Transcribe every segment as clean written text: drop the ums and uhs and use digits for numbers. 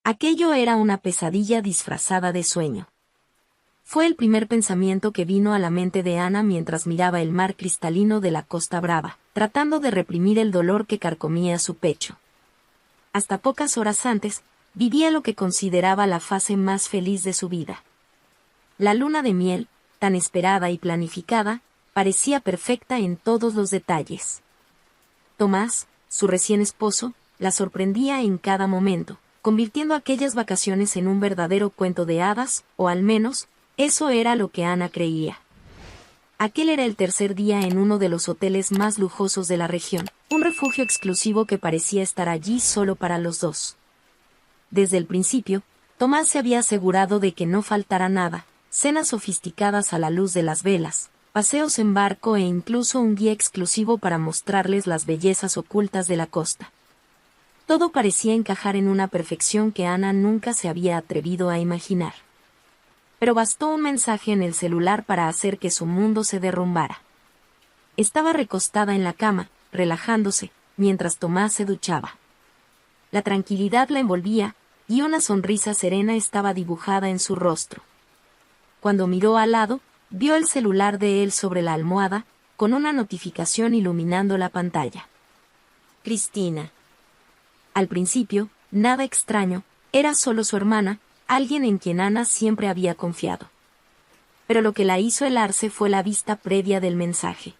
Aquello era una pesadilla disfrazada de sueño. Fue el primer pensamiento que vino a la mente de Ana mientras miraba el mar cristalino de la Costa Brava, tratando de reprimir el dolor que carcomía su pecho. Hasta pocas horas antes, vivía lo que consideraba la fase más feliz de su vida. La luna de miel, tan esperada y planificada, parecía perfecta en todos los detalles. Tomás, su recién esposo, la sorprendía en cada momento, convirtiendo aquellas vacaciones en un verdadero cuento de hadas, o al menos, eso era lo que Ana creía. Aquel era el tercer día en uno de los hoteles más lujosos de la región, un refugio exclusivo que parecía estar allí solo para los dos. Desde el principio, Tomás se había asegurado de que no faltara nada, cenas sofisticadas a la luz de las velas, paseos en barco e incluso un guía exclusivo para mostrarles las bellezas ocultas de la costa. Todo parecía encajar en una perfección que Ana nunca se había atrevido a imaginar. Pero bastó un mensaje en el celular para hacer que su mundo se derrumbara. Estaba recostada en la cama, relajándose, mientras Tomás se duchaba. La tranquilidad la envolvía, y una sonrisa serena estaba dibujada en su rostro. Cuando miró al lado, vio el celular de él sobre la almohada, con una notificación iluminando la pantalla. Cristina. Al principio, nada extraño, era solo su hermana, alguien en quien Ana siempre había confiado. Pero lo que la hizo helarse fue la vista previa del mensaje.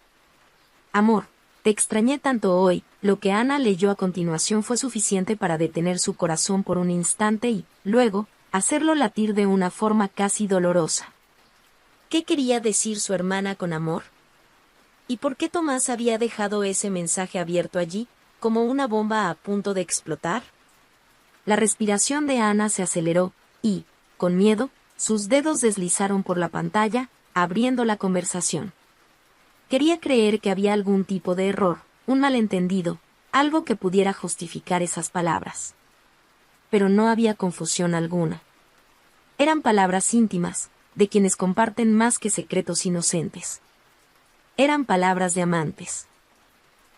Amor, te extrañé tanto hoy. Lo que Ana leyó a continuación fue suficiente para detener su corazón por un instante y, luego, hacerlo latir de una forma casi dolorosa. ¿Qué quería decir su hermana con amor? ¿Y por qué Tomás había dejado ese mensaje abierto allí, como una bomba a punto de explotar? La respiración de Ana se aceleró, y, con miedo, sus dedos deslizaron por la pantalla, abriendo la conversación. Quería creer que había algún tipo de error, un malentendido, algo que pudiera justificar esas palabras. Pero no había confusión alguna. Eran palabras íntimas, de quienes comparten más que secretos inocentes. Eran palabras de amantes.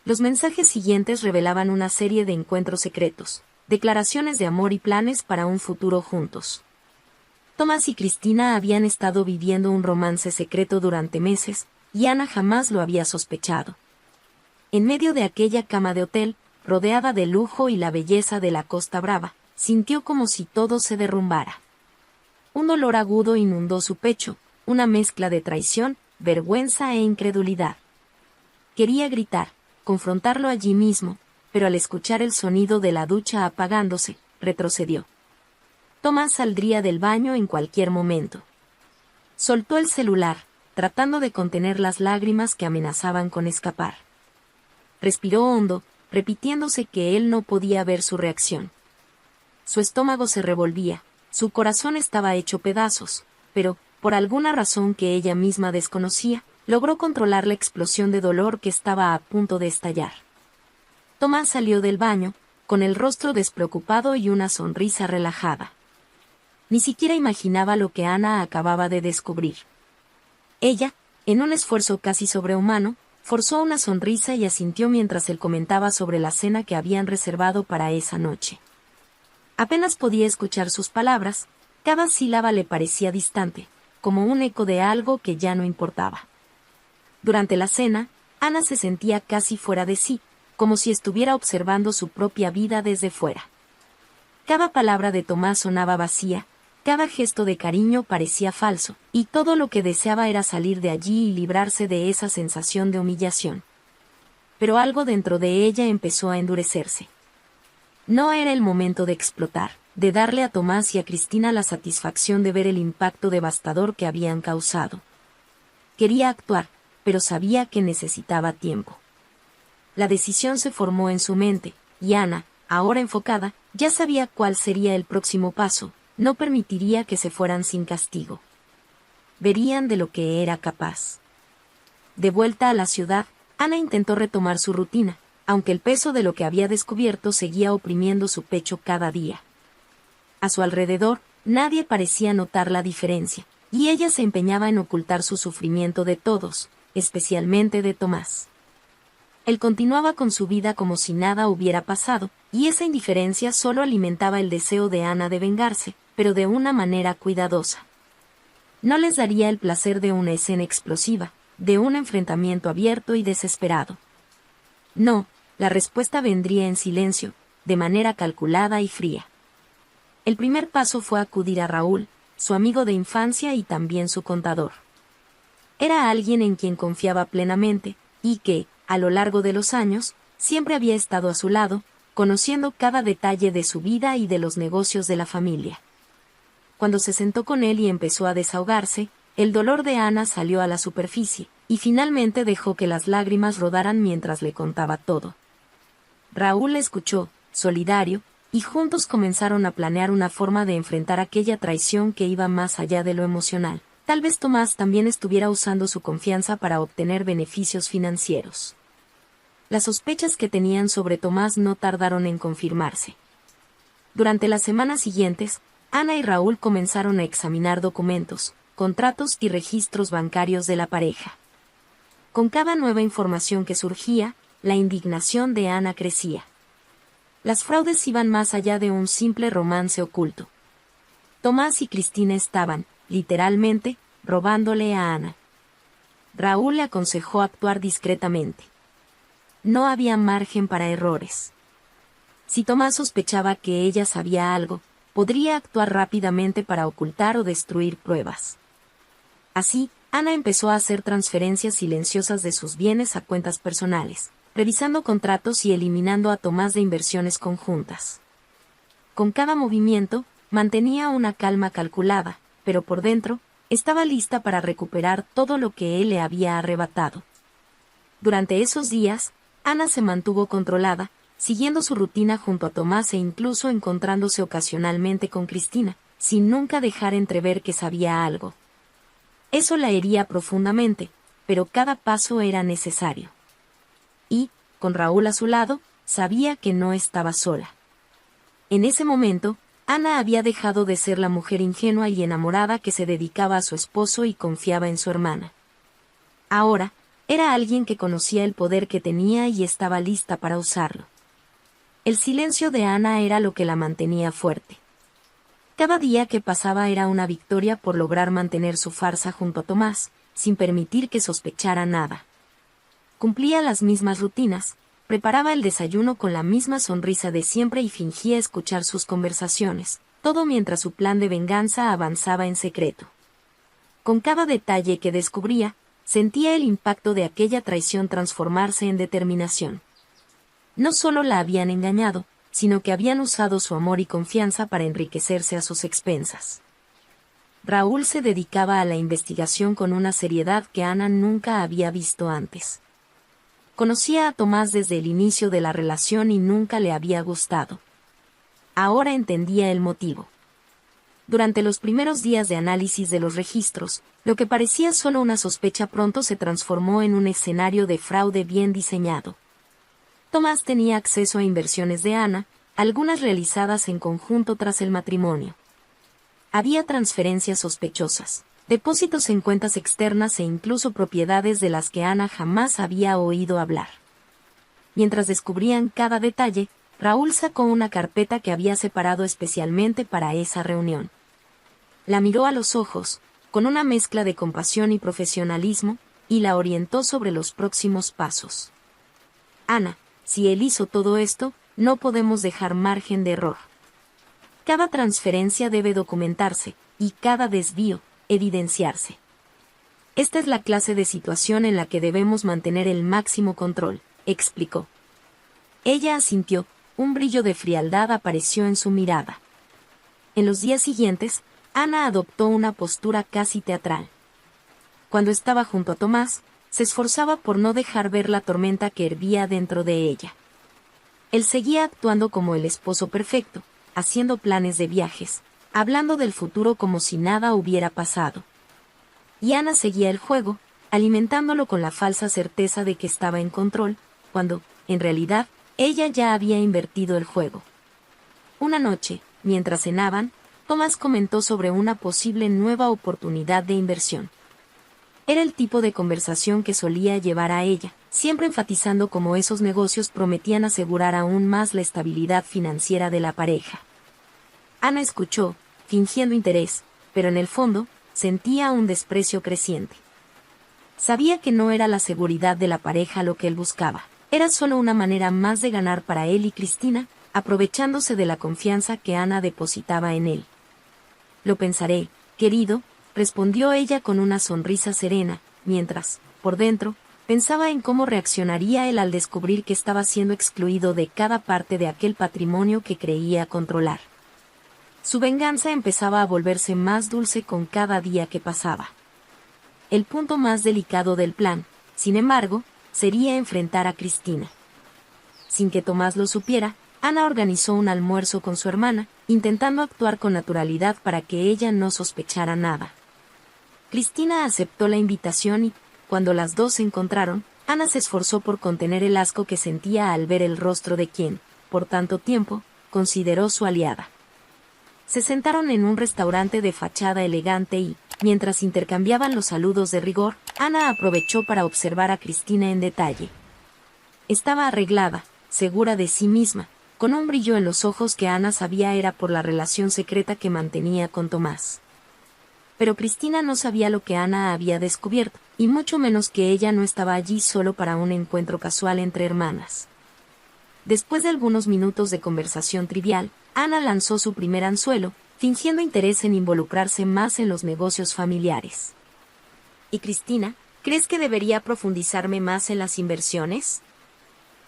Los mensajes siguientes revelaban una serie de encuentros secretos, declaraciones de amor y planes para un futuro juntos. Tomás y Cristina habían estado viviendo un romance secreto durante meses, y Ana jamás lo había sospechado. En medio de aquella cama de hotel, rodeada de lujo y la belleza de la Costa Brava, sintió como si todo se derrumbara. Un dolor agudo inundó su pecho, una mezcla de traición, vergüenza e incredulidad. Quería gritar, confrontarlo allí mismo, pero al escuchar el sonido de la ducha apagándose, retrocedió. Tomás saldría del baño en cualquier momento. Soltó el celular, tratando de contener las lágrimas que amenazaban con escapar. Respiró hondo, repitiéndose que él no podía ver su reacción. Su estómago se revolvía, su corazón estaba hecho pedazos, pero, por alguna razón que ella misma desconocía, logró controlar la explosión de dolor que estaba a punto de estallar. Tomás salió del baño, con el rostro despreocupado y una sonrisa relajada. Ni siquiera imaginaba lo que Ana acababa de descubrir. Ella, en un esfuerzo casi sobrehumano, forzó una sonrisa y asintió mientras él comentaba sobre la cena que habían reservado para esa noche. Apenas podía escuchar sus palabras, cada sílaba le parecía distante, como un eco de algo que ya no importaba. Durante la cena, Ana se sentía casi fuera de sí, como si estuviera observando su propia vida desde fuera. Cada palabra de Tomás sonaba vacía, cada gesto de cariño parecía falso, y todo lo que deseaba era salir de allí y librarse de esa sensación de humillación. Pero algo dentro de ella empezó a endurecerse. No era el momento de explotar, de darle a Tomás y a Cristina la satisfacción de ver el impacto devastador que habían causado. Quería actuar, pero sabía que necesitaba tiempo. La decisión se formó en su mente, y Ana, ahora enfocada, ya sabía cuál sería el próximo paso. No permitiría que se fueran sin castigo. Verían de lo que era capaz. De vuelta a la ciudad, Ana intentó retomar su rutina, aunque el peso de lo que había descubierto seguía oprimiendo su pecho cada día. A su alrededor, nadie parecía notar la diferencia, y ella se empeñaba en ocultar su sufrimiento de todos, especialmente de Tomás. Él continuaba con su vida como si nada hubiera pasado, y esa indiferencia solo alimentaba el deseo de Ana de vengarse, pero de una manera cuidadosa. No les daría el placer de una escena explosiva, de un enfrentamiento abierto y desesperado. No, la respuesta vendría en silencio, de manera calculada y fría. El primer paso fue acudir a Raúl, su amigo de infancia y también su contador. Era alguien en quien confiaba plenamente, y que, a lo largo de los años, siempre había estado a su lado, conociendo cada detalle de su vida y de los negocios de la familia. Cuando se sentó con él y empezó a desahogarse, el dolor de Ana salió a la superficie, y finalmente dejó que las lágrimas rodaran mientras le contaba todo. Raúl le escuchó, solidario, y juntos comenzaron a planear una forma de enfrentar aquella traición que iba más allá de lo emocional. Tal vez Tomás también estuviera usando su confianza para obtener beneficios financieros. Las sospechas que tenían sobre Tomás no tardaron en confirmarse. Durante las semanas siguientes, Ana y Raúl comenzaron a examinar documentos, contratos y registros bancarios de la pareja. Con cada nueva información que surgía, la indignación de Ana crecía. Las fraudes iban más allá de un simple romance oculto. Tomás y Cristina estaban, literalmente, robándole a Ana. Raúl le aconsejó actuar discretamente. No había margen para errores. Si Tomás sospechaba que ella sabía algo, podría actuar rápidamente para ocultar o destruir pruebas. Así, Ana empezó a hacer transferencias silenciosas de sus bienes a cuentas personales, revisando contratos y eliminando a Tomás de inversiones conjuntas. Con cada movimiento, mantenía una calma calculada, pero por dentro, estaba lista para recuperar todo lo que él le había arrebatado. Durante esos días, Ana se mantuvo controlada, siguiendo su rutina junto a Tomás e incluso encontrándose ocasionalmente con Cristina, sin nunca dejar entrever que sabía algo. Eso la hería profundamente, pero cada paso era necesario. Y, con Raúl a su lado, sabía que no estaba sola. En ese momento, Ana había dejado de ser la mujer ingenua y enamorada que se dedicaba a su esposo y confiaba en su hermana. Ahora, era alguien que conocía el poder que tenía y estaba lista para usarlo. El silencio de Ana era lo que la mantenía fuerte. Cada día que pasaba era una victoria por lograr mantener su farsa junto a Tomás, sin permitir que sospechara nada. Cumplía las mismas rutinas, preparaba el desayuno con la misma sonrisa de siempre y fingía escuchar sus conversaciones, todo mientras su plan de venganza avanzaba en secreto. Con cada detalle que descubría, sentía el impacto de aquella traición transformarse en determinación. No solo la habían engañado, sino que habían usado su amor y confianza para enriquecerse a sus expensas. Raúl se dedicaba a la investigación con una seriedad que Ana nunca había visto antes. Conocía a Tomás desde el inicio de la relación y nunca le había gustado. Ahora entendía el motivo. Durante los primeros días de análisis de los registros, lo que parecía solo una sospecha pronto se transformó en un escenario de fraude bien diseñado. Tomás tenía acceso a inversiones de Ana, algunas realizadas en conjunto tras el matrimonio. Había transferencias sospechosas, depósitos en cuentas externas e incluso propiedades de las que Ana jamás había oído hablar. Mientras descubrían cada detalle, Raúl sacó una carpeta que había separado especialmente para esa reunión. La miró a los ojos, con una mezcla de compasión y profesionalismo, y la orientó sobre los próximos pasos. Ana, si él hizo todo esto, no podemos dejar margen de error. Cada transferencia debe documentarse, y cada desvío, evidenciarse. Esta es la clase de situación en la que debemos mantener el máximo control, explicó. Ella asintió, un brillo de frialdad apareció en su mirada. En los días siguientes, Ana adoptó una postura casi teatral. Cuando estaba junto a Tomás, se esforzaba por no dejar ver la tormenta que hervía dentro de ella. Él seguía actuando como el esposo perfecto, haciendo planes de viajes, hablando del futuro como si nada hubiera pasado. Y Ana seguía el juego, alimentándolo con la falsa certeza de que estaba en control, cuando, en realidad, ella ya había invertido el juego. Una noche, mientras cenaban, Tomás comentó sobre una posible nueva oportunidad de inversión. Era el tipo de conversación que solía llevar a ella, siempre enfatizando cómo esos negocios prometían asegurar aún más la estabilidad financiera de la pareja. Ana escuchó, fingiendo interés, pero en el fondo, sentía un desprecio creciente. Sabía que no era la seguridad de la pareja lo que él buscaba, era solo una manera más de ganar para él y Cristina, aprovechándose de la confianza que Ana depositaba en él. Lo pensaré, querido, respondió ella con una sonrisa serena, mientras, por dentro, pensaba en cómo reaccionaría él al descubrir que estaba siendo excluido de cada parte de aquel patrimonio que creía controlar. Su venganza empezaba a volverse más dulce con cada día que pasaba. El punto más delicado del plan, sin embargo, sería enfrentar a Cristina. Sin que Tomás lo supiera, Ana organizó un almuerzo con su hermana, intentando actuar con naturalidad para que ella no sospechara nada. Cristina aceptó la invitación y, cuando las dos se encontraron, Ana se esforzó por contener el asco que sentía al ver el rostro de quien, por tanto tiempo, consideró su aliada. Se sentaron en un restaurante de fachada elegante y, mientras intercambiaban los saludos de rigor, Ana aprovechó para observar a Cristina en detalle. Estaba arreglada, segura de sí misma, con un brillo en los ojos que Ana sabía era por la relación secreta que mantenía con Tomás. Pero Cristina no sabía lo que Ana había descubierto, y mucho menos que ella no estaba allí solo para un encuentro casual entre hermanas. Después de algunos minutos de conversación trivial, Ana lanzó su primer anzuelo, fingiendo interés en involucrarse más en los negocios familiares. ¿Y Cristina, crees que debería profundizarme más en las inversiones?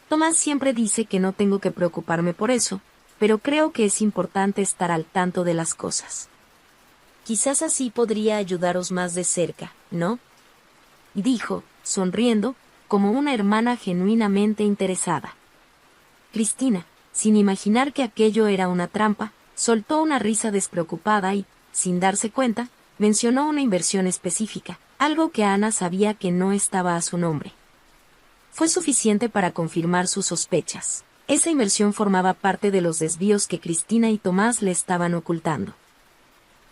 Tomás siempre dice que no tengo que preocuparme por eso, pero creo que es importante estar al tanto de las cosas. Quizás así podría ayudaros más de cerca, ¿no? Dijo, sonriendo, como una hermana genuinamente interesada. Cristina, sin imaginar que aquello era una trampa, soltó una risa despreocupada y, sin darse cuenta, mencionó una inversión específica, algo que Ana sabía que no estaba a su nombre. Fue suficiente para confirmar sus sospechas. Esa inversión formaba parte de los desvíos que Cristina y Tomás le estaban ocultando.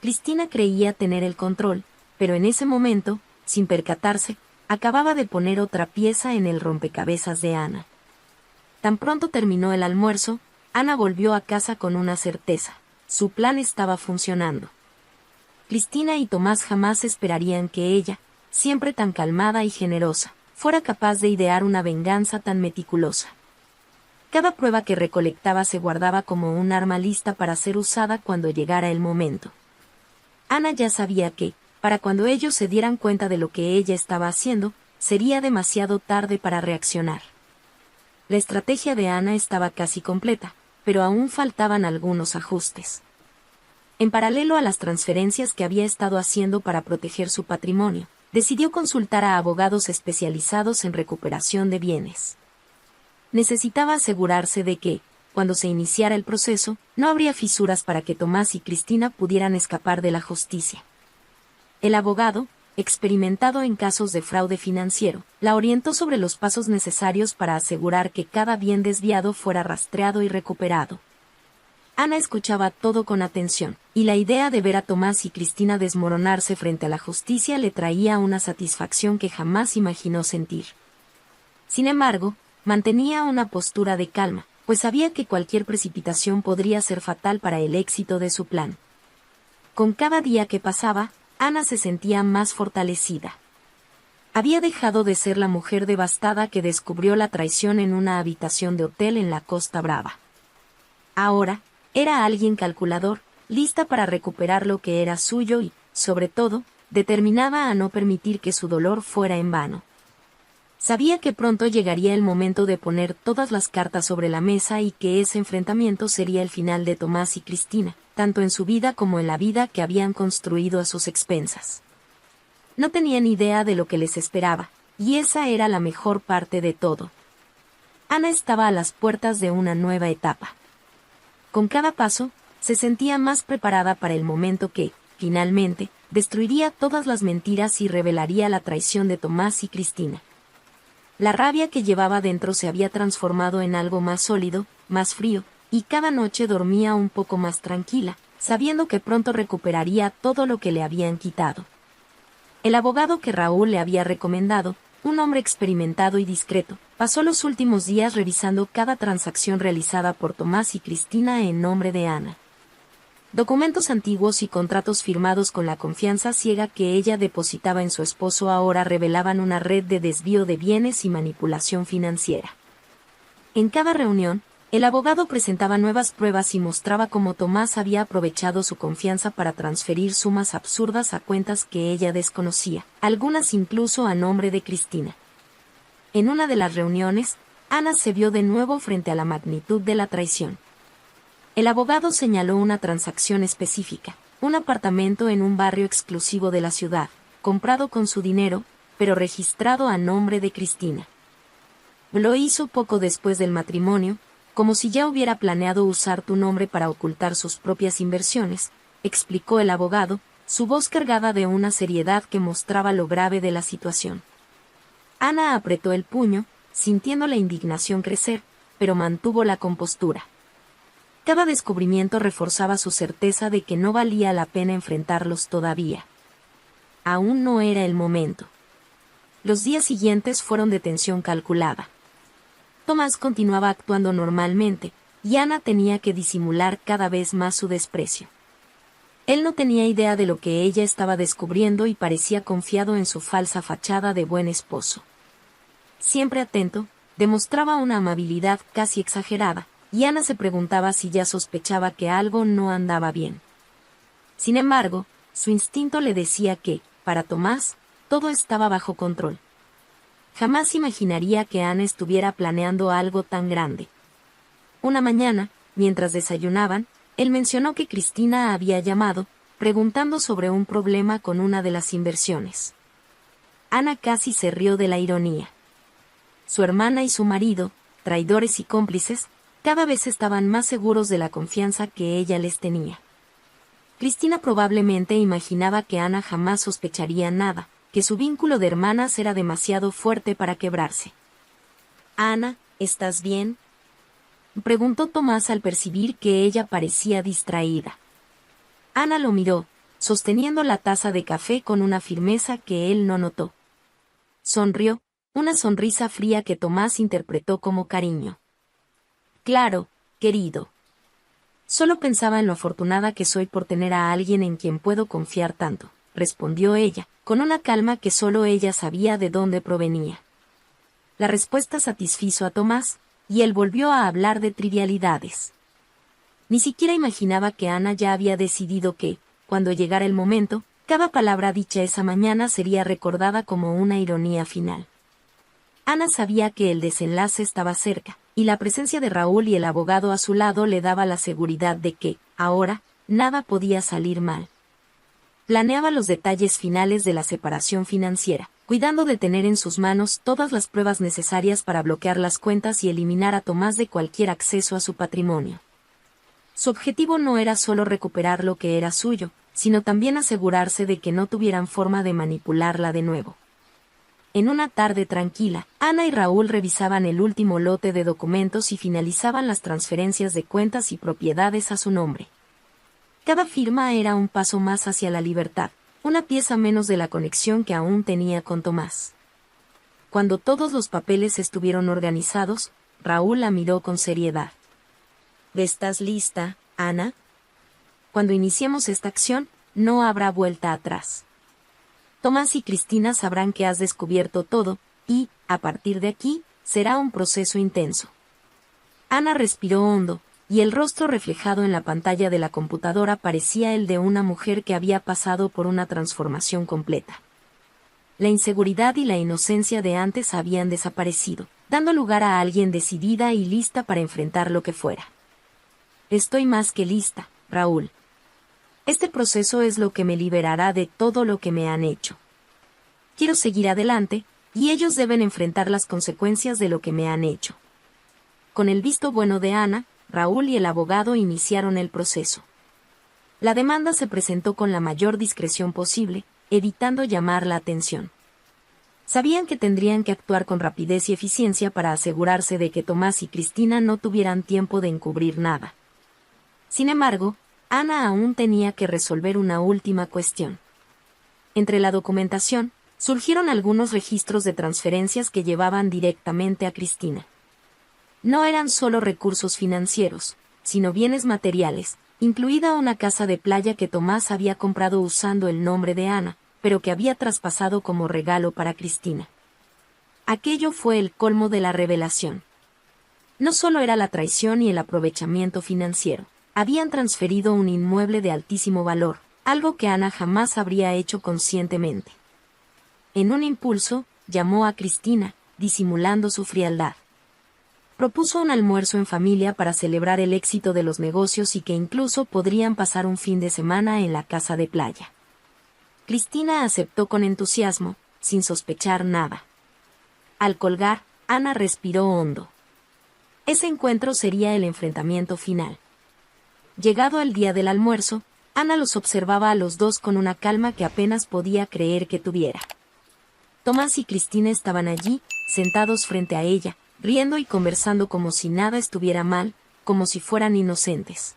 Cristina creía tener el control, pero en ese momento, sin percatarse, acababa de poner otra pieza en el rompecabezas de Ana. Tan pronto terminó el almuerzo, Ana volvió a casa con una certeza: su plan estaba funcionando. Cristina y Tomás jamás esperarían que ella, siempre tan calmada y generosa, fuera capaz de idear una venganza tan meticulosa. Cada prueba que recolectaba se guardaba como un arma lista para ser usada cuando llegara el momento. Ana ya sabía que, para cuando ellos se dieran cuenta de lo que ella estaba haciendo, sería demasiado tarde para reaccionar. La estrategia de Ana estaba casi completa, pero aún faltaban algunos ajustes. En paralelo a las transferencias que había estado haciendo para proteger su patrimonio, decidió consultar a abogados especializados en recuperación de bienes. Necesitaba asegurarse de que, cuando se iniciara el proceso, no habría fisuras para que Tomás y Cristina pudieran escapar de la justicia. El abogado, experimentado en casos de fraude financiero, la orientó sobre los pasos necesarios para asegurar que cada bien desviado fuera rastreado y recuperado. Ana escuchaba todo con atención, y la idea de ver a Tomás y Cristina desmoronarse frente a la justicia le traía una satisfacción que jamás imaginó sentir. Sin embargo, mantenía una postura de calma, pues sabía que cualquier precipitación podría ser fatal para el éxito de su plan. Con cada día que pasaba, Ana se sentía más fortalecida. Había dejado de ser la mujer devastada que descubrió la traición en una habitación de hotel en la Costa Brava. Ahora, era alguien calculador, lista para recuperar lo que era suyo y, sobre todo, determinada a no permitir que su dolor fuera en vano. Sabía que pronto llegaría el momento de poner todas las cartas sobre la mesa y que ese enfrentamiento sería el final de Tomás y Cristina, tanto en su vida como en la vida que habían construido a sus expensas. No tenían idea de lo que les esperaba, y esa era la mejor parte de todo. Ana estaba a las puertas de una nueva etapa. Con cada paso, se sentía más preparada para el momento que, finalmente, destruiría todas las mentiras y revelaría la traición de Tomás y Cristina. La rabia que llevaba dentro se había transformado en algo más sólido, más frío, y cada noche dormía un poco más tranquila, sabiendo que pronto recuperaría todo lo que le habían quitado. El abogado que Raúl le había recomendado, un hombre experimentado y discreto, pasó los últimos días revisando cada transacción realizada por Tomás y Cristina en nombre de Ana. Documentos antiguos y contratos firmados con la confianza ciega que ella depositaba en su esposo ahora revelaban una red de desvío de bienes y manipulación financiera. En cada reunión, el abogado presentaba nuevas pruebas y mostraba cómo Tomás había aprovechado su confianza para transferir sumas absurdas a cuentas que ella desconocía, algunas incluso a nombre de Cristina. En una de las reuniones, Ana se vio de nuevo frente a la magnitud de la traición. El abogado señaló una transacción específica, un apartamento en un barrio exclusivo de la ciudad, comprado con su dinero, pero registrado a nombre de Cristina. Lo hizo poco después del matrimonio, como si ya hubiera planeado usar tu nombre para ocultar sus propias inversiones, explicó el abogado, su voz cargada de una seriedad que mostraba lo grave de la situación. Ana apretó el puño, sintiendo la indignación crecer, pero mantuvo la compostura. Cada descubrimiento reforzaba su certeza de que no valía la pena enfrentarlos todavía. Aún no era el momento. Los días siguientes fueron de tensión calculada. Tomás continuaba actuando normalmente, y Ana tenía que disimular cada vez más su desprecio. Él no tenía idea de lo que ella estaba descubriendo y parecía confiado en su falsa fachada de buen esposo. Siempre atento, demostraba una amabilidad casi exagerada, y Ana se preguntaba si ya sospechaba que algo no andaba bien. Sin embargo, su instinto le decía que, para Tomás, todo estaba bajo control. Jamás imaginaría que Ana estuviera planeando algo tan grande. Una mañana, mientras desayunaban, él mencionó que Cristina había llamado, preguntando sobre un problema con una de las inversiones. Ana casi se rió de la ironía. Su hermana y su marido, traidores y cómplices, cada vez estaban más seguros de la confianza que ella les tenía. Cristina probablemente imaginaba que Ana jamás sospecharía nada, que su vínculo de hermanas era demasiado fuerte para quebrarse. «Ana, ¿estás bien?», preguntó Tomás al percibir que ella parecía distraída. Ana lo miró, sosteniendo la taza de café con una firmeza que él no notó. Sonrió, una sonrisa fría que Tomás interpretó como cariño. «Claro, querido. Solo pensaba en lo afortunada que soy por tener a alguien en quien puedo confiar tanto», respondió ella, con una calma que solo ella sabía de dónde provenía. La respuesta satisfizo a Tomás, y él volvió a hablar de trivialidades. Ni siquiera imaginaba que Ana ya había decidido que, cuando llegara el momento, cada palabra dicha esa mañana sería recordada como una ironía final. Ana sabía que el desenlace estaba cerca, y la presencia de Raúl y el abogado a su lado le daba la seguridad de que, ahora, nada podía salir mal. Planeaba los detalles finales de la separación financiera, cuidando de tener en sus manos todas las pruebas necesarias para bloquear las cuentas y eliminar a Tomás de cualquier acceso a su patrimonio. Su objetivo no era solo recuperar lo que era suyo, sino también asegurarse de que no tuvieran forma de manipularla de nuevo. En una tarde tranquila, Ana y Raúl revisaban el último lote de documentos y finalizaban las transferencias de cuentas y propiedades a su nombre. Cada firma era un paso más hacia la libertad, una pieza menos de la conexión que aún tenía con Tomás. Cuando todos los papeles estuvieron organizados, Raúl la miró con seriedad. ¿Estás lista, Ana? Cuando iniciemos esta acción, no habrá vuelta atrás. Tomás y Cristina sabrán que has descubierto todo, y, a partir de aquí, será un proceso intenso. Ana respiró hondo, y el rostro reflejado en la pantalla de la computadora parecía el de una mujer que había pasado por una transformación completa. La inseguridad y la inocencia de antes habían desaparecido, dando lugar a alguien decidida y lista para enfrentar lo que fuera. Estoy más que lista, Raúl. Este proceso es lo que me liberará de todo lo que me han hecho. Quiero seguir adelante, y ellos deben enfrentar las consecuencias de lo que me han hecho. Con el visto bueno de Ana, Raúl y el abogado iniciaron el proceso. La demanda se presentó con la mayor discreción posible, evitando llamar la atención. Sabían que tendrían que actuar con rapidez y eficiencia para asegurarse de que Tomás y Cristina no tuvieran tiempo de encubrir nada. Sin embargo, Ana aún tenía que resolver una última cuestión. Entre la documentación, Surgieron algunos registros de transferencias que llevaban directamente a Cristina. No eran solo recursos financieros, sino bienes materiales, incluida una casa de playa que Tomás había comprado usando el nombre de Ana, pero que había traspasado como regalo para Cristina. Aquello fue el colmo de la revelación. No solo era la traición y el aprovechamiento financiero, habían transferido un inmueble de altísimo valor, algo que Ana jamás habría hecho conscientemente. En un impulso, llamó a Cristina, disimulando su frialdad. Propuso un almuerzo en familia para celebrar el éxito de los negocios y que incluso podrían pasar un fin de semana en la casa de playa. Cristina aceptó con entusiasmo, sin sospechar nada. Al colgar, Ana respiró hondo. Ese encuentro sería el enfrentamiento final. Llegado el día del almuerzo, Ana los observaba a los dos con una calma que apenas podía creer que tuviera. Tomás y Cristina estaban allí, sentados frente a ella, riendo y conversando como si nada estuviera mal, como si fueran inocentes.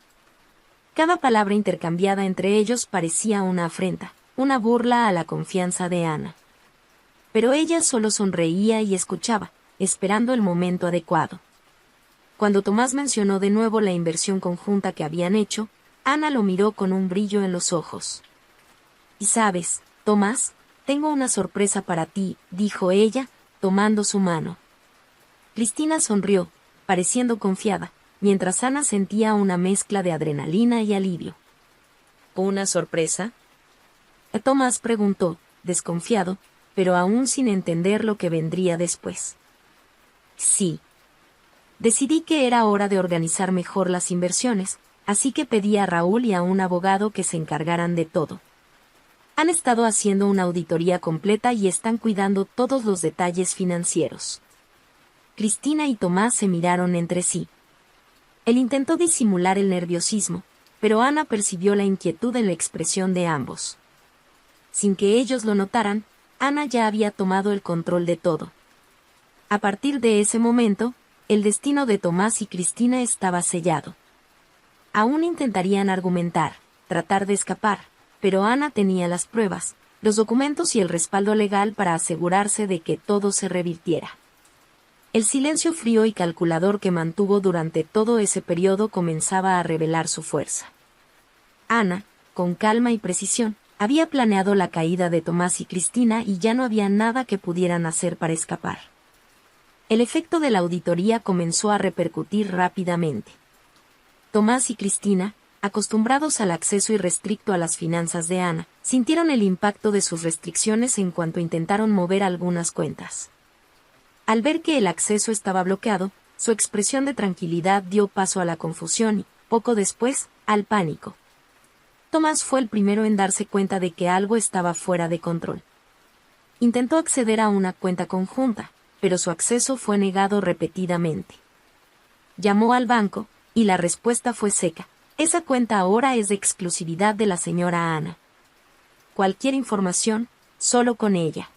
Cada palabra intercambiada entre ellos parecía una afrenta, una burla a la confianza de Ana. Pero ella solo sonreía y escuchaba, esperando el momento adecuado. Cuando Tomás mencionó de nuevo la inversión conjunta que habían hecho, Ana lo miró con un brillo en los ojos. «Y sabes, Tomás, tengo una sorpresa para ti», dijo ella, tomando su mano. Cristina sonrió, pareciendo confiada, mientras Ana sentía una mezcla de adrenalina y alivio. «¿Una sorpresa?», Tomás preguntó, desconfiado, pero aún sin entender lo que vendría después. «Sí. Decidí que era hora de organizar mejor las inversiones, así que pedí a Raúl y a un abogado que se encargaran de todo. Han estado haciendo una auditoría completa y están cuidando todos los detalles financieros». Cristina y Tomás se miraron entre sí. Él intentó disimular el nerviosismo, pero Ana percibió la inquietud en la expresión de ambos. Sin que ellos lo notaran, Ana ya había tomado el control de todo. A partir de ese momento, el destino de Tomás y Cristina estaba sellado. Aún intentarían argumentar, tratar de escapar, pero Ana tenía las pruebas, los documentos y el respaldo legal para asegurarse de que todo se revirtiera. El silencio frío y calculador que mantuvo durante todo ese periodo comenzaba a revelar su fuerza. Ana, con calma y precisión, había planeado la caída de Tomás y Cristina y ya no había nada que pudieran hacer para escapar. El efecto de la auditoría comenzó a repercutir rápidamente. Tomás y Cristina, acostumbrados al acceso irrestricto a las finanzas de Ana, sintieron el impacto de sus restricciones en cuanto intentaron mover algunas cuentas. Al ver que el acceso estaba bloqueado, su expresión de tranquilidad dio paso a la confusión y, poco después, al pánico. Tomás fue el primero en darse cuenta de que algo estaba fuera de control. Intentó acceder a una cuenta conjunta, pero su acceso fue negado repetidamente. Llamó al banco, y la respuesta fue seca: «Esa cuenta ahora es de exclusividad de la señora Ana. Cualquier información, solo con ella».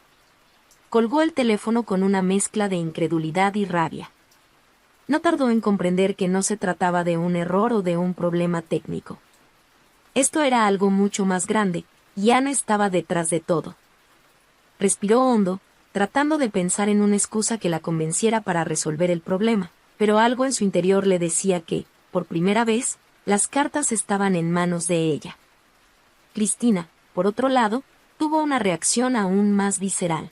Colgó el teléfono con una mezcla de incredulidad y rabia. No tardó en comprender que no se trataba de un error o de un problema técnico. Esto era algo mucho más grande, y Ana estaba detrás de todo. Respiró hondo, tratando de pensar en una excusa que la convenciera para resolver el problema, pero algo en su interior le decía que, por primera vez, las cartas estaban en manos de ella. Cristina, por otro lado, tuvo una reacción aún más visceral.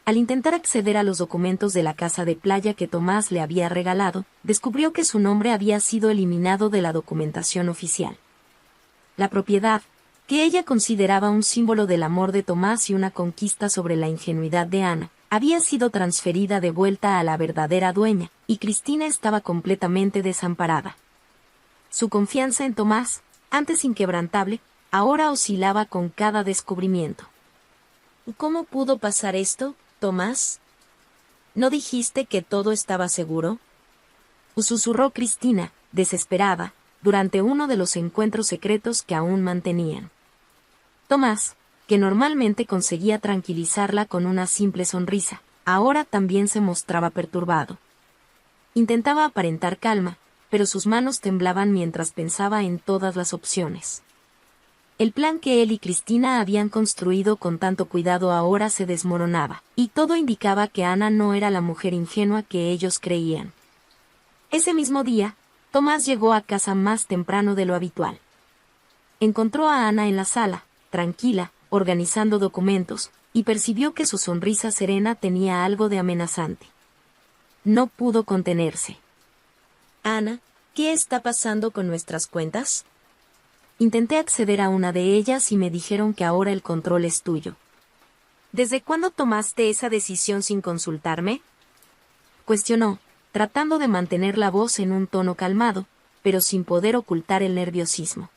Al intentar acceder a los documentos de la casa de playa que Tomás le había regalado, descubrió que su nombre había sido eliminado de la documentación oficial. La propiedad, que ella consideraba un símbolo del amor de Tomás y una conquista sobre la ingenuidad de Ana, había sido transferida de vuelta a la verdadera dueña, y Cristina estaba completamente desamparada. Su confianza en Tomás, antes inquebrantable, ahora oscilaba con cada descubrimiento. «¿Cómo pudo pasar esto, Tomás? ¿No dijiste que todo estaba seguro?», susurró Cristina, desesperada, durante uno de los encuentros secretos que aún mantenían. Tomás, que normalmente conseguía tranquilizarla con una simple sonrisa, ahora también se mostraba perturbado. Intentaba aparentar calma, pero sus manos temblaban mientras pensaba en todas las opciones. El plan que él y Cristina habían construido con tanto cuidado ahora se desmoronaba, y todo indicaba que Ana no era la mujer ingenua que ellos creían. Ese mismo día, Tomás llegó a casa más temprano de lo habitual. Encontró a Ana en la sala, tranquila, organizando documentos, y percibió que su sonrisa serena tenía algo de amenazante. No pudo contenerse. «Ana, ¿qué está pasando con nuestras cuentas?» Intenté acceder a una de ellas y me dijeron que ahora el control es tuyo. «¿Desde cuándo tomaste esa decisión sin consultarme?», cuestionó, tratando de mantener la voz en un tono calmado, pero sin poder ocultar el nerviosismo.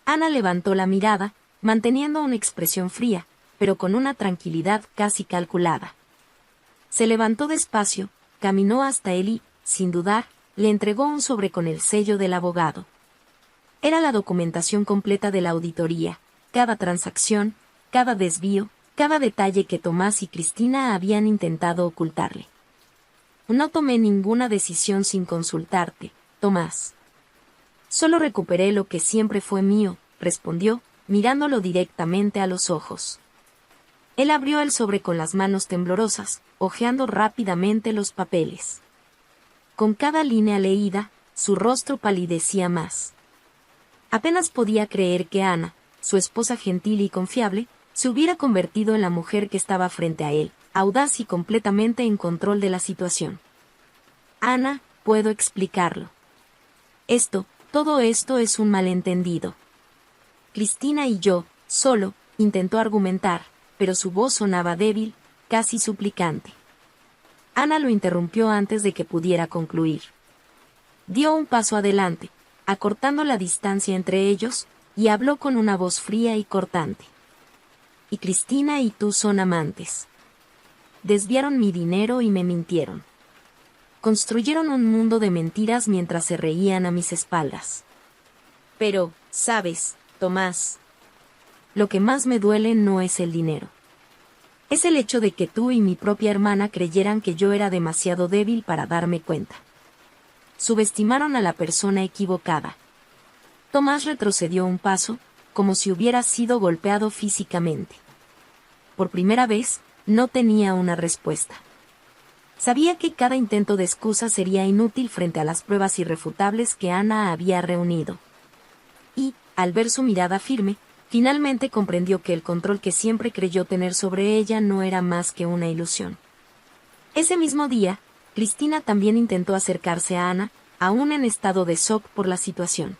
Ana levantó la mirada, manteniendo una expresión fría, pero con una tranquilidad casi calculada. Se levantó despacio, caminó hasta él y, sin dudar, le entregó un sobre con el sello del abogado. Era la documentación completa de la auditoría, cada transacción, cada desvío, cada detalle que Tomás y Cristina habían intentado ocultarle. «No tomé ninguna decisión sin consultarte, Tomás. Solo recuperé lo que siempre fue mío», respondió, mirándolo directamente a los ojos. Él abrió el sobre con las manos temblorosas, hojeando rápidamente los papeles. Con cada línea leída, su rostro palidecía más. Apenas podía creer que Ana, su esposa gentil y confiable, se hubiera convertido en la mujer que estaba frente a él, audaz y completamente en control de la situación. «Ana, puedo explicarlo. Todo esto es un malentendido. Cristina y yo, solo», intentó argumentar, pero su voz sonaba débil, casi suplicante. Ana lo interrumpió antes de que pudiera concluir. Dio un paso adelante, acortando la distancia entre ellos, y habló con una voz fría y cortante. «Y Cristina y tú son amantes. Desviaron mi dinero y me mintieron. Construyeron un mundo de mentiras mientras se reían a mis espaldas. Pero, ¿sabes, Tomás? Lo que más me duele no es el dinero. Es el hecho de que tú y mi propia hermana creyeran que yo era demasiado débil para darme cuenta. Subestimaron a la persona equivocada». Tomás retrocedió un paso, como si hubiera sido golpeado físicamente. Por primera vez, no tenía una respuesta. Sabía que cada intento de excusa sería inútil frente a las pruebas irrefutables que Ana había reunido. Y, al ver su mirada firme, finalmente comprendió que el control que siempre creyó tener sobre ella no era más que una ilusión. Ese mismo día, Cristina también intentó acercarse a Ana, aún en estado de shock por la situación.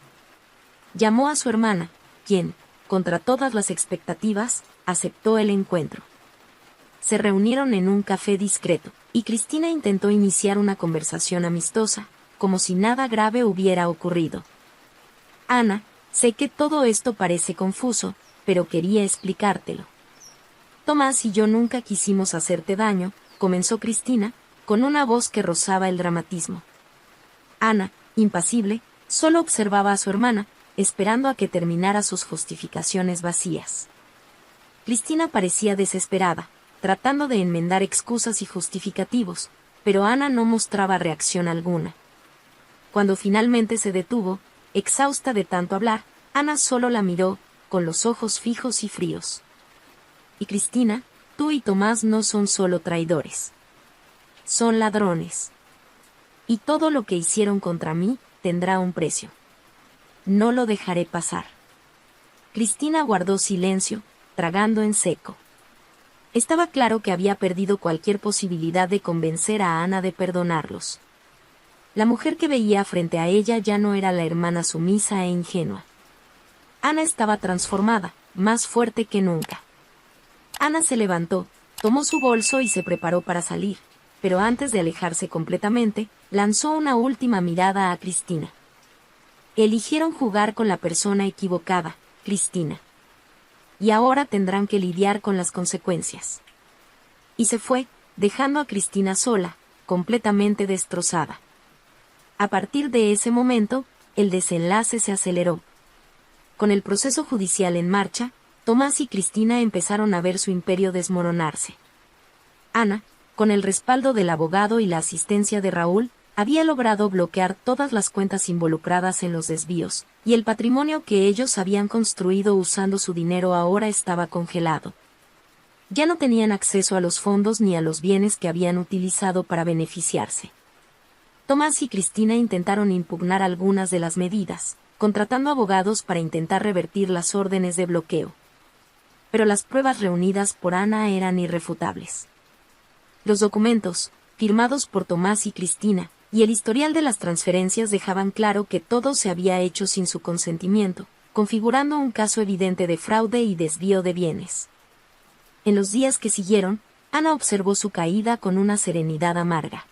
Llamó a su hermana, quien, contra todas las expectativas, aceptó el encuentro. Se reunieron en un café discreto, y Cristina intentó iniciar una conversación amistosa, como si nada grave hubiera ocurrido. «Ana, sé que todo esto parece confuso, pero quería explicártelo. Tomás y yo nunca quisimos hacerte daño», comenzó Cristina, con una voz que rozaba el dramatismo. Ana, impasible, solo observaba a su hermana, esperando a que terminara sus justificaciones vacías. Cristina parecía desesperada, tratando de enmendar excusas y justificativos, pero Ana no mostraba reacción alguna. Cuando finalmente se detuvo, exhausta de tanto hablar, Ana solo la miró, con los ojos fijos y fríos. «Y Cristina, tú y Tomás no son solo traidores. Son ladrones. Y todo lo que hicieron contra mí tendrá un precio. No lo dejaré pasar». Cristina guardó silencio, tragando en seco. Estaba claro que había perdido cualquier posibilidad de convencer a Ana de perdonarlos. La mujer que veía frente a ella ya no era la hermana sumisa e ingenua. Ana estaba transformada, más fuerte que nunca. Ana se levantó, tomó su bolso y se preparó para salir, pero antes de alejarse completamente, lanzó una última mirada a Cristina. «Eligieron jugar con la persona equivocada, Cristina. Y ahora tendrán que lidiar con las consecuencias». Y se fue, dejando a Cristina sola, completamente destrozada. A partir de ese momento, el desenlace se aceleró. Con el proceso judicial en marcha, Tomás y Cristina empezaron a ver su imperio desmoronarse. Ana, con el respaldo del abogado y la asistencia de Raúl, había logrado bloquear todas las cuentas involucradas en los desvíos, y el patrimonio que ellos habían construido usando su dinero ahora estaba congelado. Ya no tenían acceso a los fondos ni a los bienes que habían utilizado para beneficiarse. Tomás y Cristina intentaron impugnar algunas de las medidas, contratando abogados para intentar revertir las órdenes de bloqueo. Pero las pruebas reunidas por Ana eran irrefutables. Los documentos, firmados por Tomás y Cristina, y el historial de las transferencias dejaban claro que todo se había hecho sin su consentimiento, configurando un caso evidente de fraude y desvío de bienes. En los días que siguieron, Ana observó su caída con una serenidad amarga.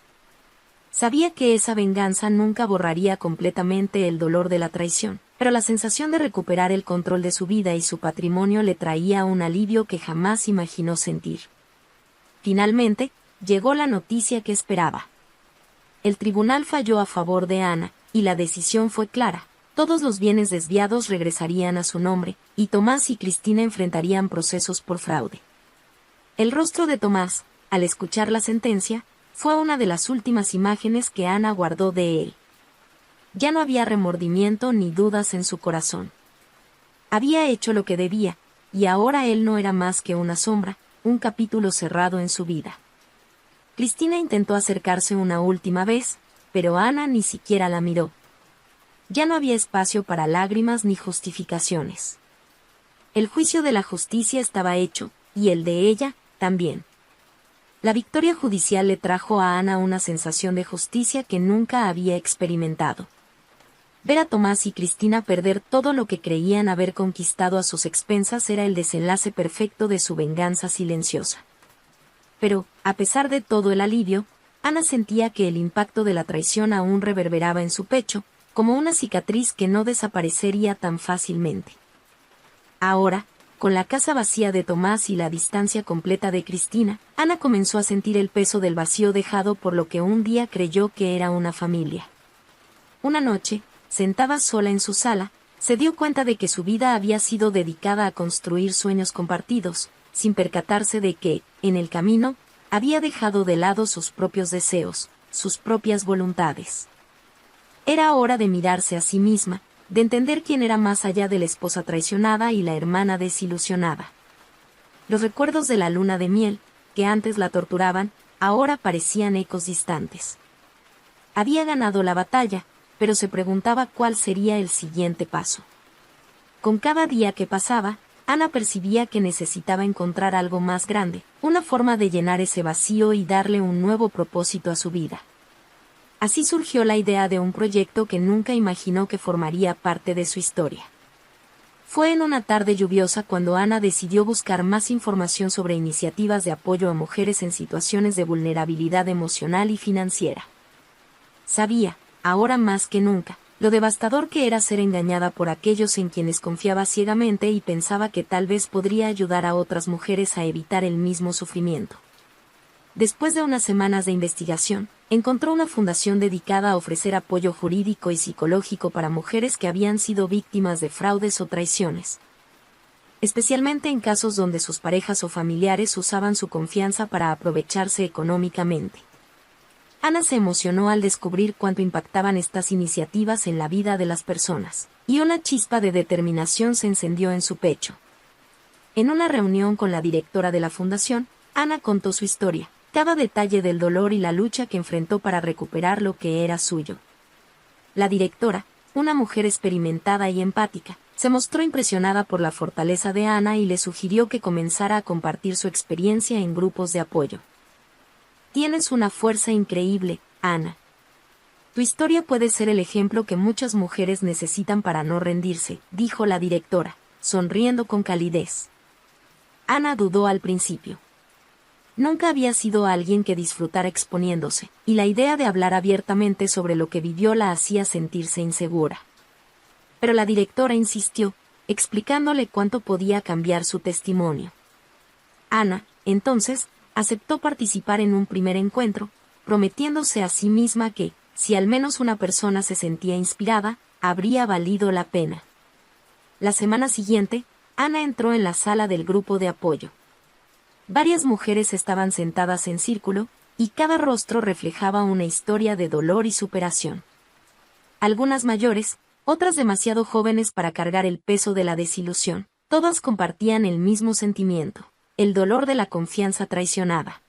Sabía que esa venganza nunca borraría completamente el dolor de la traición, pero la sensación de recuperar el control de su vida y su patrimonio le traía un alivio que jamás imaginó sentir. Finalmente, llegó la noticia que esperaba. El tribunal falló a favor de Ana, y la decisión fue clara. Todos los bienes desviados regresarían a su nombre, y Tomás y Cristina enfrentarían procesos por fraude. El rostro de Tomás, al escuchar la sentencia, fue una de las últimas imágenes que Ana guardó de él. Ya no había remordimiento ni dudas en su corazón. Había hecho lo que debía, y ahora él no era más que una sombra, un capítulo cerrado en su vida. Cristina intentó acercarse una última vez, pero Ana ni siquiera la miró. Ya no había espacio para lágrimas ni justificaciones. El juicio de la justicia estaba hecho, y el de ella, también. La victoria judicial le trajo a Ana una sensación de justicia que nunca había experimentado. Ver a Tomás y Cristina perder todo lo que creían haber conquistado a sus expensas era el desenlace perfecto de su venganza silenciosa. Pero, a pesar de todo el alivio, Ana sentía que el impacto de la traición aún reverberaba en su pecho, como una cicatriz que no desaparecería tan fácilmente. Ahora, con la casa vacía de Tomás y la distancia completa de Cristina, Ana comenzó a sentir el peso del vacío dejado por lo que un día creyó que era una familia. Una noche, sentada sola en su sala, se dio cuenta de que su vida había sido dedicada a construir sueños compartidos, sin percatarse de que, en el camino, había dejado de lado sus propios deseos, sus propias voluntades. Era hora de mirarse a sí misma, de entender quién era más allá de la esposa traicionada y la hermana desilusionada. Los recuerdos de la luna de miel, que antes la torturaban, ahora parecían ecos distantes. Había ganado la batalla, pero se preguntaba cuál sería el siguiente paso. Con cada día que pasaba, Ana percibía que necesitaba encontrar algo más grande, una forma de llenar ese vacío y darle un nuevo propósito a su vida. Así surgió la idea de un proyecto que nunca imaginó que formaría parte de su historia. Fue en una tarde lluviosa cuando Ana decidió buscar más información sobre iniciativas de apoyo a mujeres en situaciones de vulnerabilidad emocional y financiera. Sabía, ahora más que nunca, lo devastador que era ser engañada por aquellos en quienes confiaba ciegamente y pensaba que tal vez podría ayudar a otras mujeres a evitar el mismo sufrimiento. Después de unas semanas de investigación, encontró una fundación dedicada a ofrecer apoyo jurídico y psicológico para mujeres que habían sido víctimas de fraudes o traiciones, especialmente en casos donde sus parejas o familiares usaban su confianza para aprovecharse económicamente. Ana se emocionó al descubrir cuánto impactaban estas iniciativas en la vida de las personas, y una chispa de determinación se encendió en su pecho. En una reunión con la directora de la fundación, Ana contó su historia, cada detalle del dolor y la lucha que enfrentó para recuperar lo que era suyo. La directora, una mujer experimentada y empática, se mostró impresionada por la fortaleza de Ana y le sugirió que comenzara a compartir su experiencia en grupos de apoyo. Tienes una fuerza increíble, Ana. Tu historia puede ser el ejemplo que muchas mujeres necesitan para no rendirse, dijo la directora, sonriendo con calidez. Ana dudó al principio. Nunca había sido alguien que disfrutara exponiéndose, y la idea de hablar abiertamente sobre lo que vivió la hacía sentirse insegura. Pero la directora insistió, explicándole cuánto podía cambiar su testimonio. Ana, entonces, aceptó participar en un primer encuentro, prometiéndose a sí misma que, si al menos una persona se sentía inspirada, habría valido la pena. La semana siguiente, Ana entró en la sala del grupo de apoyo. Varias mujeres estaban sentadas en círculo, y cada rostro reflejaba una historia de dolor y superación. Algunas mayores, otras demasiado jóvenes para cargar el peso de la desilusión, todas compartían el mismo sentimiento, el dolor de la confianza traicionada.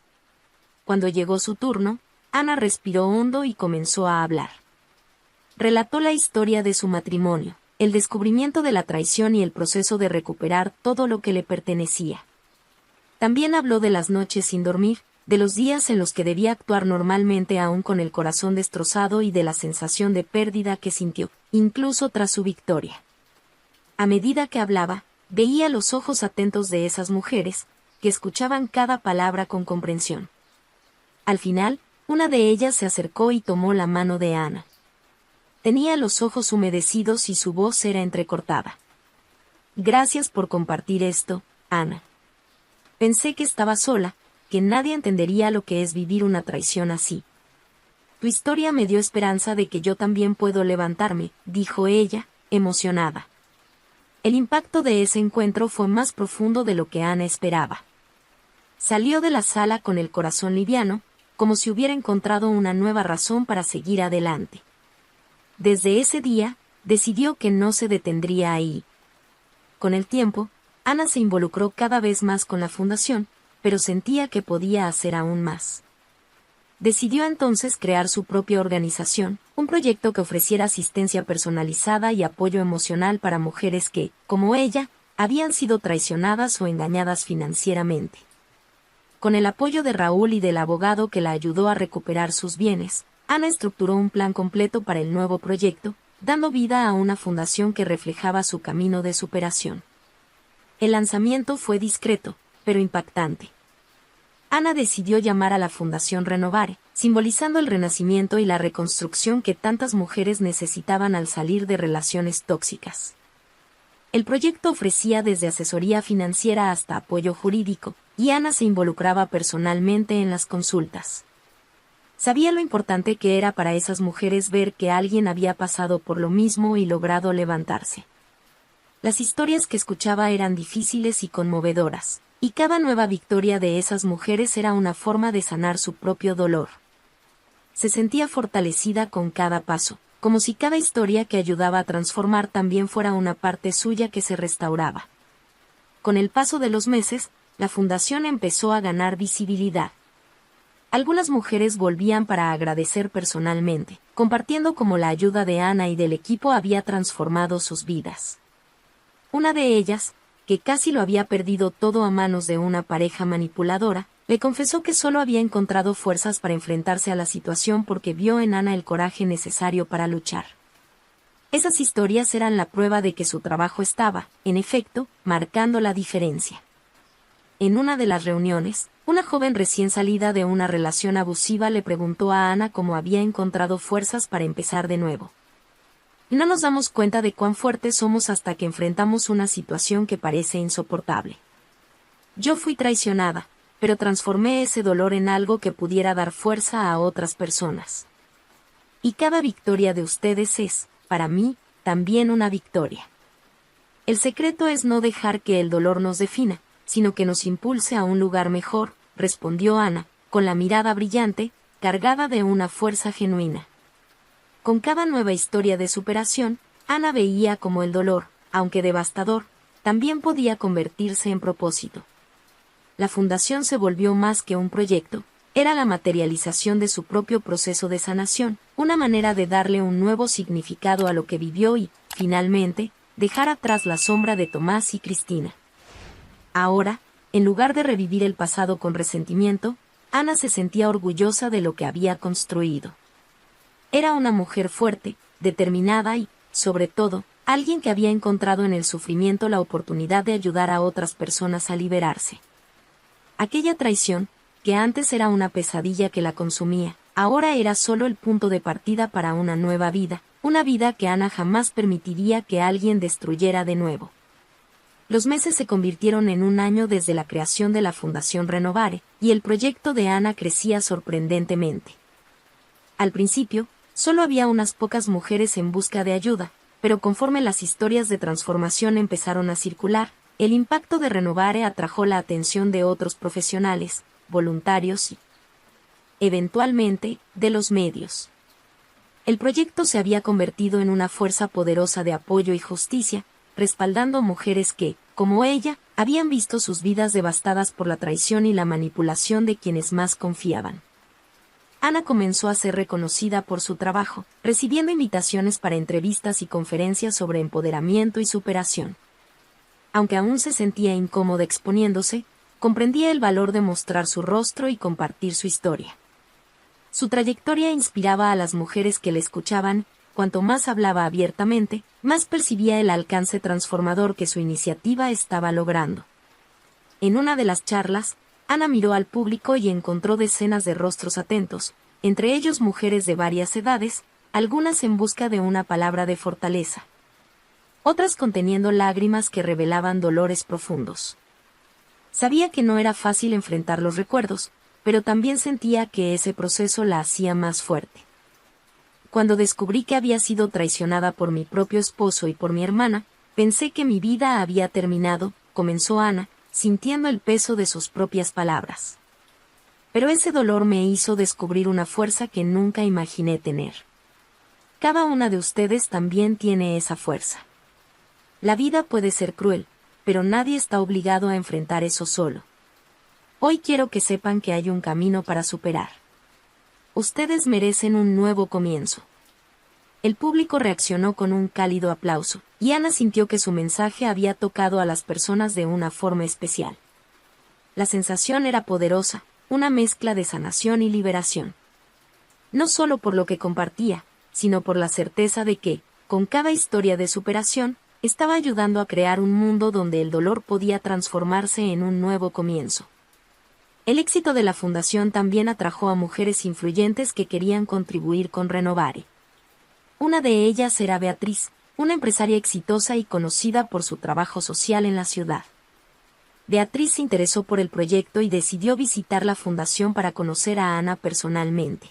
Cuando llegó su turno, Ana respiró hondo y comenzó a hablar. Relató la historia de su matrimonio, el descubrimiento de la traición y el proceso de recuperar todo lo que le pertenecía. También habló de las noches sin dormir, de los días en los que debía actuar normalmente aún con el corazón destrozado y de la sensación de pérdida que sintió, incluso tras su victoria. A medida que hablaba, veía los ojos atentos de esas mujeres, que escuchaban cada palabra con comprensión. Al final, una de ellas se acercó y tomó la mano de Ana. Tenía los ojos humedecidos y su voz era entrecortada. Gracias por compartir esto, Ana. Pensé que estaba sola, que nadie entendería lo que es vivir una traición así. Tu historia me dio esperanza de que yo también puedo levantarme, dijo ella, emocionada. El impacto de ese encuentro fue más profundo de lo que Ana esperaba. Salió de la sala con el corazón liviano, como si hubiera encontrado una nueva razón para seguir adelante. Desde ese día, decidió que no se detendría ahí. Con el tiempo, Ana se involucró cada vez más con la fundación, pero sentía que podía hacer aún más. Decidió entonces crear su propia organización, un proyecto que ofreciera asistencia personalizada y apoyo emocional para mujeres que, como ella, habían sido traicionadas o engañadas financieramente. Con el apoyo de Raúl y del abogado que la ayudó a recuperar sus bienes, Ana estructuró un plan completo para el nuevo proyecto, dando vida a una fundación que reflejaba su camino de superación. El lanzamiento fue discreto, pero impactante. Ana decidió llamar a la Fundación Renovare, simbolizando el renacimiento y la reconstrucción que tantas mujeres necesitaban al salir de relaciones tóxicas. El proyecto ofrecía desde asesoría financiera hasta apoyo jurídico, y Ana se involucraba personalmente en las consultas. Sabía lo importante que era para esas mujeres ver que alguien había pasado por lo mismo y logrado levantarse. Las historias que escuchaba eran difíciles y conmovedoras, y cada nueva victoria de esas mujeres era una forma de sanar su propio dolor. Se sentía fortalecida con cada paso, como si cada historia que ayudaba a transformar también fuera una parte suya que se restauraba. Con el paso de los meses, la fundación empezó a ganar visibilidad. Algunas mujeres volvían para agradecer personalmente, compartiendo cómo la ayuda de Ana y del equipo había transformado sus vidas. Una de ellas, que casi lo había perdido todo a manos de una pareja manipuladora, le confesó que solo había encontrado fuerzas para enfrentarse a la situación porque vio en Ana el coraje necesario para luchar. Esas historias eran la prueba de que su trabajo estaba, en efecto, marcando la diferencia. En una de las reuniones, una joven recién salida de una relación abusiva le preguntó a Ana cómo había encontrado fuerzas para empezar de nuevo. No nos damos cuenta de cuán fuertes somos hasta que enfrentamos una situación que parece insoportable. Yo fui traicionada, pero transformé ese dolor en algo que pudiera dar fuerza a otras personas. Y cada victoria de ustedes es, para mí, también una victoria. El secreto es no dejar que el dolor nos defina, sino que nos impulse a un lugar mejor, respondió Ana, con la mirada brillante, cargada de una fuerza genuina. Con cada nueva historia de superación, Ana veía cómo el dolor, aunque devastador, también podía convertirse en propósito. La fundación se volvió más que un proyecto, era la materialización de su propio proceso de sanación, una manera de darle un nuevo significado a lo que vivió y, finalmente, dejar atrás la sombra de Tomás y Cristina. Ahora, en lugar de revivir el pasado con resentimiento, Ana se sentía orgullosa de lo que había construido. Era una mujer fuerte, determinada y, sobre todo, alguien que había encontrado en el sufrimiento la oportunidad de ayudar a otras personas a liberarse. Aquella traición, que antes era una pesadilla que la consumía, ahora era solo el punto de partida para una nueva vida, una vida que Ana jamás permitiría que alguien destruyera de nuevo. Los meses se convirtieron en un año desde la creación de la Fundación Renovare, y el proyecto de Ana crecía sorprendentemente. Al principio, solo había unas pocas mujeres en busca de ayuda, pero conforme las historias de transformación empezaron a circular, el impacto de Renovare atrajo la atención de otros profesionales, voluntarios y eventualmente, de los medios. El proyecto se había convertido en una fuerza poderosa de apoyo y justicia, respaldando a mujeres que, como ella, habían visto sus vidas devastadas por la traición y la manipulación de quienes más confiaban. Ana comenzó a ser reconocida por su trabajo, recibiendo invitaciones para entrevistas y conferencias sobre empoderamiento y superación. Aunque aún se sentía incómoda exponiéndose, comprendía el valor de mostrar su rostro y compartir su historia. Su trayectoria inspiraba a las mujeres que le escuchaban. Cuanto más hablaba abiertamente, más percibía el alcance transformador que su iniciativa estaba logrando. En una de las charlas, Ana miró al público y encontró decenas de rostros atentos, entre ellos mujeres de varias edades, algunas en busca de una palabra de fortaleza, otras conteniendo lágrimas que revelaban dolores profundos. Sabía que no era fácil enfrentar los recuerdos, pero también sentía que ese proceso la hacía más fuerte. Cuando descubrí que había sido traicionada por mi propio esposo y por mi hermana, pensé que mi vida había terminado, comenzó Ana, sintiendo el peso de sus propias palabras. Pero ese dolor me hizo descubrir una fuerza que nunca imaginé tener. Cada una de ustedes también tiene esa fuerza. La vida puede ser cruel, pero nadie está obligado a enfrentar eso solo. Hoy quiero que sepan que hay un camino para superar. Ustedes merecen un nuevo comienzo. El público reaccionó con un cálido aplauso, y Ana sintió que su mensaje había tocado a las personas de una forma especial. La sensación era poderosa, una mezcla de sanación y liberación. No solo por lo que compartía, sino por la certeza de que, con cada historia de superación, estaba ayudando a crear un mundo donde el dolor podía transformarse en un nuevo comienzo. El éxito de la fundación también atrajo a mujeres influyentes que querían contribuir con Renovare. Una de ellas era Beatriz, una empresaria exitosa y conocida por su trabajo social en la ciudad. Beatriz se interesó por el proyecto y decidió visitar la fundación para conocer a Ana personalmente.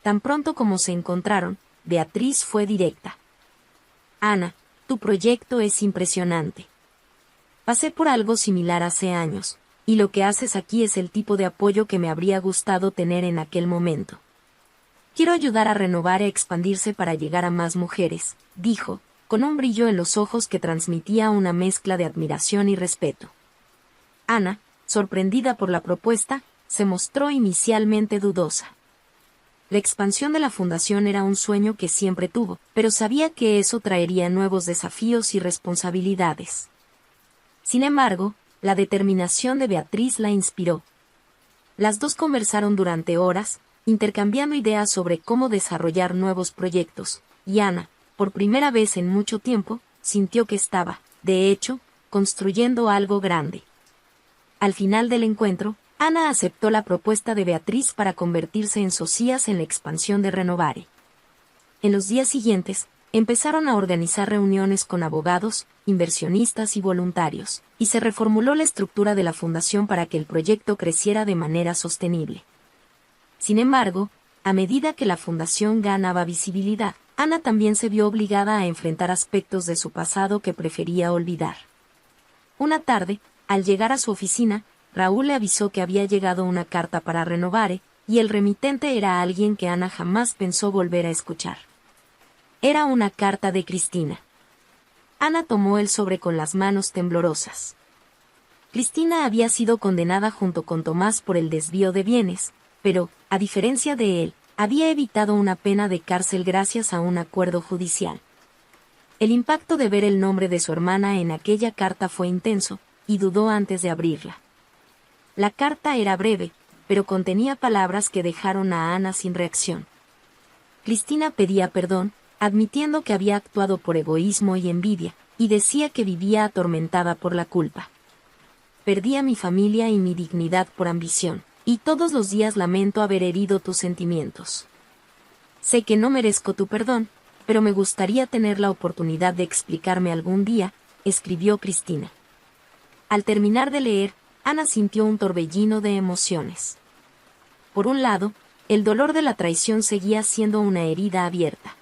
Tan pronto como se encontraron, Beatriz fue directa. Ana, tu proyecto es impresionante. Pasé por algo similar hace años. Y lo que haces aquí es el tipo de apoyo que me habría gustado tener en aquel momento. Quiero ayudar a Renovare a expandirse para llegar a más mujeres, dijo, con un brillo en los ojos que transmitía una mezcla de admiración y respeto. Ana, sorprendida por la propuesta, se mostró inicialmente dudosa. La expansión de la fundación era un sueño que siempre tuvo, pero sabía que eso traería nuevos desafíos y responsabilidades. Sin embargo, la determinación de Beatriz la inspiró. Las dos conversaron durante horas, intercambiando ideas sobre cómo desarrollar nuevos proyectos, y Ana, por primera vez en mucho tiempo, sintió que estaba, de hecho, construyendo algo grande. Al final del encuentro, Ana aceptó la propuesta de Beatriz para convertirse en socias en la expansión de Renovare. En los días siguientes, empezaron a organizar reuniones con abogados, inversionistas y voluntarios, y se reformuló la estructura de la fundación para que el proyecto creciera de manera sostenible. Sin embargo, a medida que la fundación ganaba visibilidad, Ana también se vio obligada a enfrentar aspectos de su pasado que prefería olvidar. Una tarde, al llegar a su oficina, Raúl le avisó que había llegado una carta para Renovare, y el remitente era alguien que Ana jamás pensó volver a escuchar. Era una carta de Cristina. Ana tomó el sobre con las manos temblorosas. Cristina había sido condenada junto con Tomás por el desvío de bienes, pero, a diferencia de él, había evitado una pena de cárcel gracias a un acuerdo judicial. El impacto de ver el nombre de su hermana en aquella carta fue intenso, y dudó antes de abrirla. La carta era breve, pero contenía palabras que dejaron a Ana sin reacción. Cristina pedía perdón, admitiendo que había actuado por egoísmo y envidia, y decía que vivía atormentada por la culpa. Perdí a mi familia y mi dignidad por ambición, y todos los días lamento haber herido tus sentimientos. Sé que no merezco tu perdón, pero me gustaría tener la oportunidad de explicarme algún día, escribió Cristina. Al terminar de leer, Ana sintió un torbellino de emociones. Por un lado, el dolor de la traición seguía siendo una herida abierta.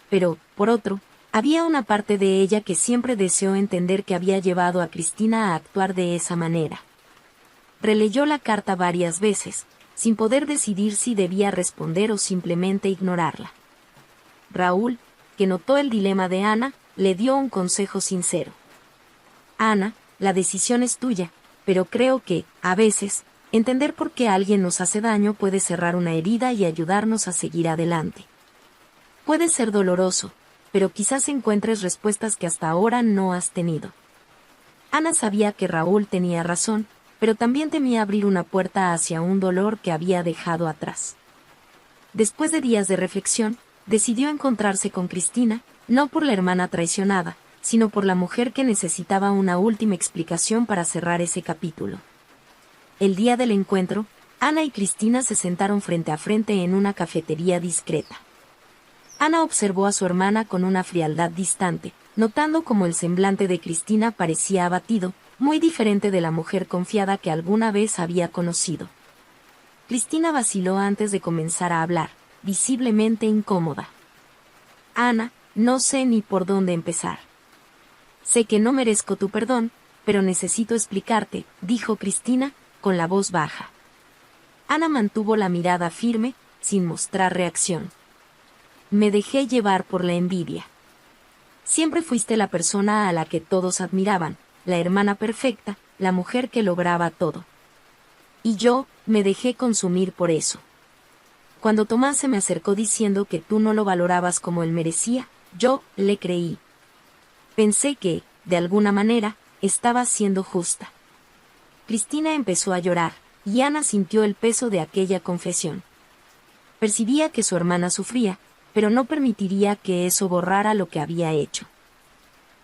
Pero, por otro, había una parte de ella que siempre deseó entender qué había llevado a Cristina a actuar de esa manera. Releyó la carta varias veces, sin poder decidir si debía responder o simplemente ignorarla. Raúl, que notó el dilema de Ana, le dio un consejo sincero. Ana, la decisión es tuya, pero creo que, a veces, entender por qué alguien nos hace daño puede cerrar una herida y ayudarnos a seguir adelante. Puede ser doloroso, pero quizás encuentres respuestas que hasta ahora no has tenido. Ana sabía que Raúl tenía razón, pero también temía abrir una puerta hacia un dolor que había dejado atrás. Después de días de reflexión, decidió encontrarse con Cristina, no por la hermana traicionada, sino por la mujer que necesitaba una última explicación para cerrar ese capítulo. El día del encuentro, Ana y Cristina se sentaron frente a frente en una cafetería discreta. Ana observó a su hermana con una frialdad distante, notando cómo el semblante de Cristina parecía abatido, muy diferente de la mujer confiada que alguna vez había conocido. Cristina vaciló antes de comenzar a hablar, visiblemente incómoda. Ana, no sé ni por dónde empezar. Sé que no merezco tu perdón, pero necesito explicarte, dijo Cristina, con la voz baja. Ana mantuvo la mirada firme, sin mostrar reacción. Me dejé llevar por la envidia. Siempre fuiste la persona a la que todos admiraban, la hermana perfecta, la mujer que lograba todo. Y yo, me dejé consumir por eso. Cuando Tomás se me acercó diciendo que tú no lo valorabas como él merecía, yo le creí. Pensé que, de alguna manera, estaba siendo justa. Cristina empezó a llorar, y Ana sintió el peso de aquella confesión. Percibía que su hermana sufría, pero no permitiría que eso borrara lo que había hecho.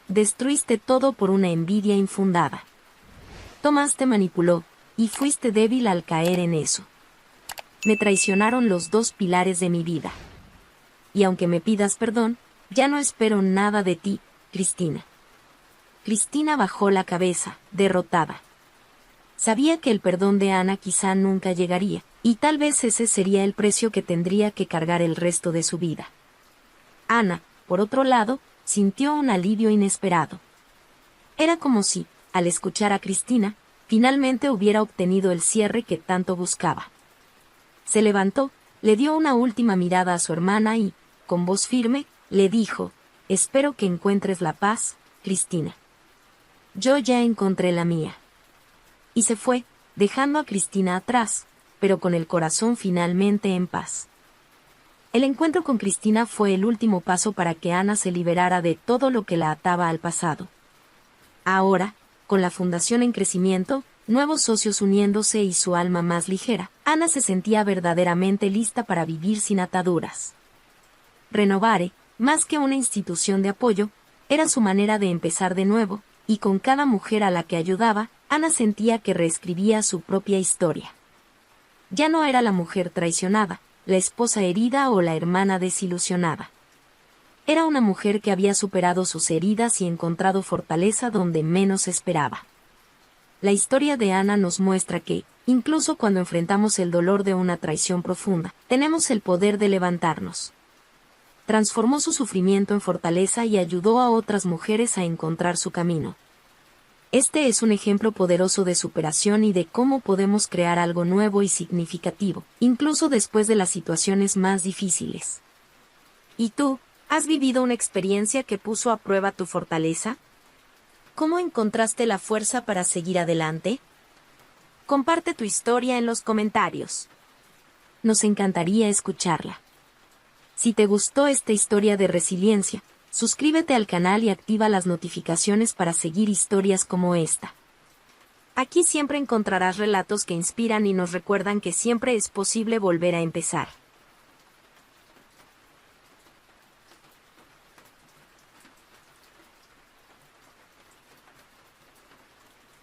Destruiste todo por una envidia infundada. Tomás te manipuló, y fuiste débil al caer en eso. Me traicionaron los dos pilares de mi vida. Y aunque me pidas perdón, ya no espero nada de ti, Cristina. Cristina bajó la cabeza, derrotada. Sabía que el perdón de Ana quizá nunca llegaría, y tal vez ese sería el precio que tendría que cargar el resto de su vida. Ana, por otro lado, sintió un alivio inesperado. Era como si, al escuchar a Cristina, finalmente hubiera obtenido el cierre que tanto buscaba. Se levantó, le dio una última mirada a su hermana y, con voz firme, le dijo: espero que encuentres la paz, Cristina. Yo ya encontré la mía. Y se fue, dejando a Cristina atrás, pero con el corazón finalmente en paz. El encuentro con Cristina fue el último paso para que Ana se liberara de todo lo que la ataba al pasado. Ahora, con la fundación en crecimiento, nuevos socios uniéndose y su alma más ligera, Ana se sentía verdaderamente lista para vivir sin ataduras. Renovare, más que una institución de apoyo, era su manera de empezar de nuevo, y con cada mujer a la que ayudaba, Ana sentía que reescribía su propia historia. Ya no era la mujer traicionada, la esposa herida o la hermana desilusionada. Era una mujer que había superado sus heridas y encontrado fortaleza donde menos esperaba. La historia de Ana nos muestra que, incluso cuando enfrentamos el dolor de una traición profunda, tenemos el poder de levantarnos. Transformó su sufrimiento en fortaleza y ayudó a otras mujeres a encontrar su camino. Este es un ejemplo poderoso de superación y de cómo podemos crear algo nuevo y significativo, incluso después de las situaciones más difíciles. ¿Y tú, has vivido una experiencia que puso a prueba tu fortaleza? ¿Cómo encontraste la fuerza para seguir adelante? Comparte tu historia en los comentarios. Nos encantaría escucharla. Si te gustó esta historia de resiliencia, suscríbete al canal y activa las notificaciones para seguir historias como esta. Aquí siempre encontrarás relatos que inspiran y nos recuerdan que siempre es posible volver a empezar.